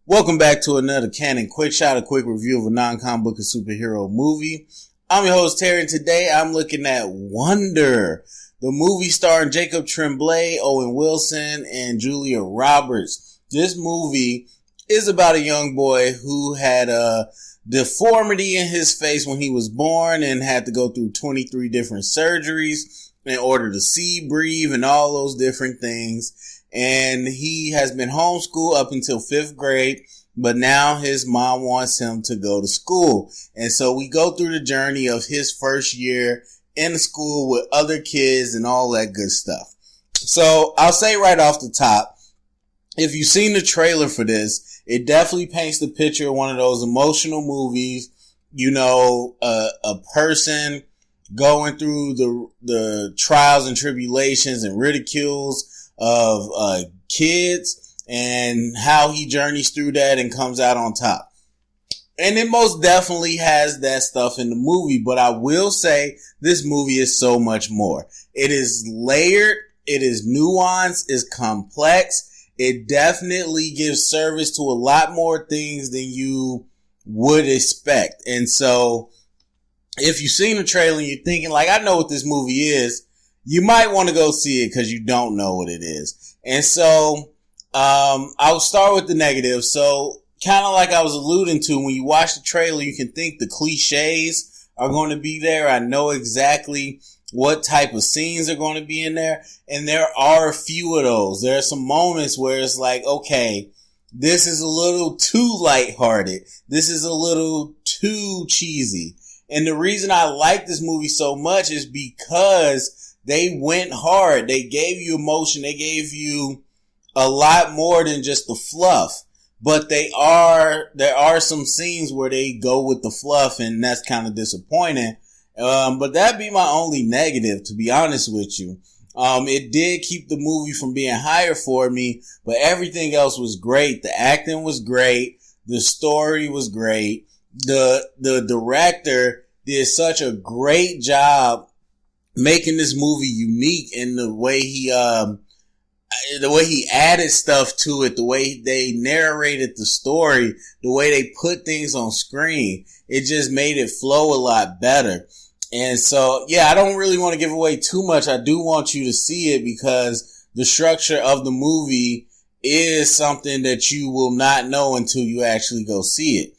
Welcome back to another Canon Quick Shot, a quick review of a non-comic book and superhero movie. I'm your host, Terry, and today I'm looking at Wonder, the movie starring Jacob Tremblay, Owen Wilson, and Julia Roberts. This movie is about a young boy who had a deformity in his face when he was born and had to go through 23 different surgeries in order to see, breathe, and all those different things. And he has been homeschooled up until 5th grade, but now his mom wants him to go to school. And so we go through the journey of his first year in the school with other kids and all that good stuff. So I'll say right off the top, if you've seen the trailer for this, it definitely paints the picture of one of those emotional movies, you know, a person going through the trials and tribulations and ridicules of kids and how he journeys through that and comes out on top. And it most definitely has that stuff in the movie, but I will say this movie is so much more. It is layered, it is nuanced, it's complex. It definitely gives service to a lot more things than you would expect. And so if you've seen the trailer and you're thinking like, I know what this movie is, you might want to go see it because you don't know what it is. And so, I'll start with the negative. So kind of like I was alluding to, when you watch the trailer, you can think the cliches are going to be there. I know exactly what type of scenes are going to be in there. And there are a few of those. There are some moments where it's like, okay, this is a little too lighthearted. This is a little too cheesy. And the reason I like this movie so much is because they went hard. They gave you emotion. They gave you a lot more than just the fluff. But there are some scenes where they go with the fluff, and that's kind of disappointing. But that'd be my only negative, to be honest with you. It did keep the movie from being higher for me, but everything else was great. The acting was great. The story was great. The director did such a great job making this movie unique in the way he added stuff to it, the way they narrated the story, the way they put things on screen. It just made it flow a lot better. And so, yeah, I don't really want to give away too much. I do want you to see it because the structure of the movie is something that you will not know until you actually go see it.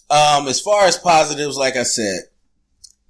As far as positives, like I said,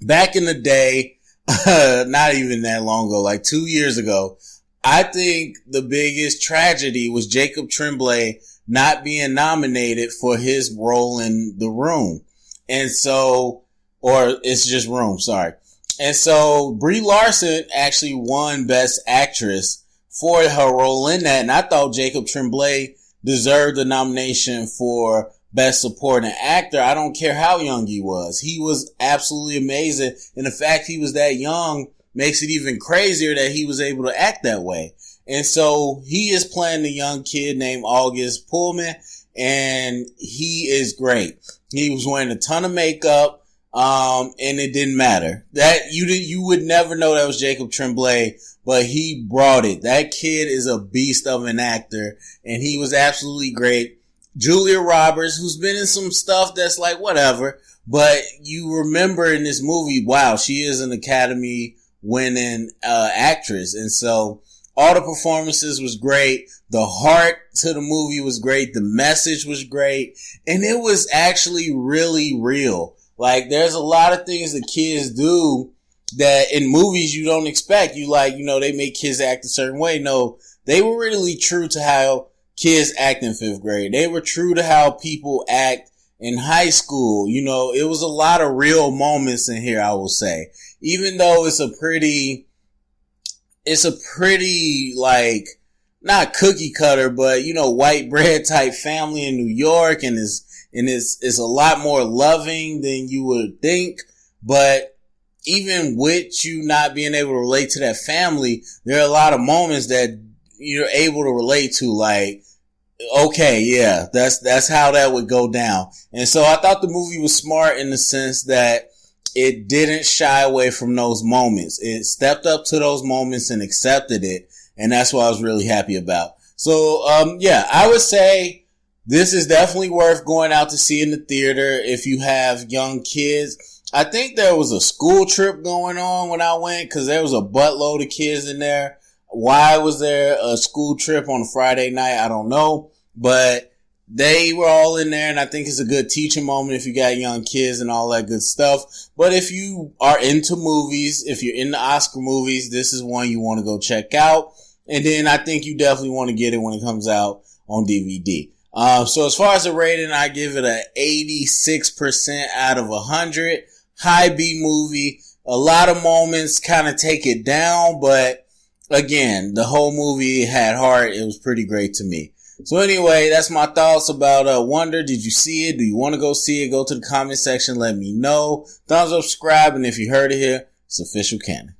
back in the day, not even that long ago, like 2 years ago, I think the biggest tragedy was Jacob Tremblay not being nominated for his role in The Room. And so, or it's just Room, sorry. And so Brie Larson actually won Best Actress for her role in that. And I thought Jacob Tremblay deserved the nomination for Best Supporting Actor. I don't care how young he was. He was absolutely amazing. And the fact he was that young makes it even crazier that he was able to act that way. And so he is playing the young kid named August Pullman, and he is great. He was wearing a ton of makeup, and it didn't matter. That you would never know that was Jacob Tremblay, but he brought it. That kid is a beast of an actor, and he was absolutely great. Julia Roberts, who's been in some stuff that's like whatever, but you remember in this movie, wow, she is an Academy winning actress. And so all the performances was great. The heart to the movie was great. The message was great. And it was actually really real. Like, there's a lot of things that kids do that in movies you don't expect. You like, you know, they make kids act a certain way. No, they were really true to how kids act in 5th grade. They were true to how people act in high school. You know, it was a lot of real moments in here, I will say. Even though it's a pretty like, not cookie cutter, but you know, white bread type family in New York, and it's a lot more loving than you would think. But even with you not being able to relate to that family, there are a lot of moments that you're able to relate to, like, okay, yeah, that's how that would go down. And so I thought the movie was smart in the sense that it didn't shy away from those moments. It stepped up to those moments and accepted it. And that's what I was really happy about. So, yeah, I would say This is definitely worth going out to see in the theater if you have young kids. I think there was a school trip going on when I went because there was a buttload of kids in there. Why was there a school trip on a Friday night? I don't know, but they were all in there, and I think it's a good teaching moment if you got young kids and all that good stuff. But if you are into movies, if you're into Oscar movies, this is one you want to go check out. And then I think you definitely want to get it when it comes out on DVD. So as far as the rating, I give it a 86% out of 100. High B movie. A lot of moments kind of take it down, but again, the whole movie had heart. It was pretty great to me. So anyway, that's my thoughts about Wonder. Did you see it? Do you want to go see it? Go to the comment section. Let me know. Thumbs up, subscribe, and if you heard it here, it's official canon.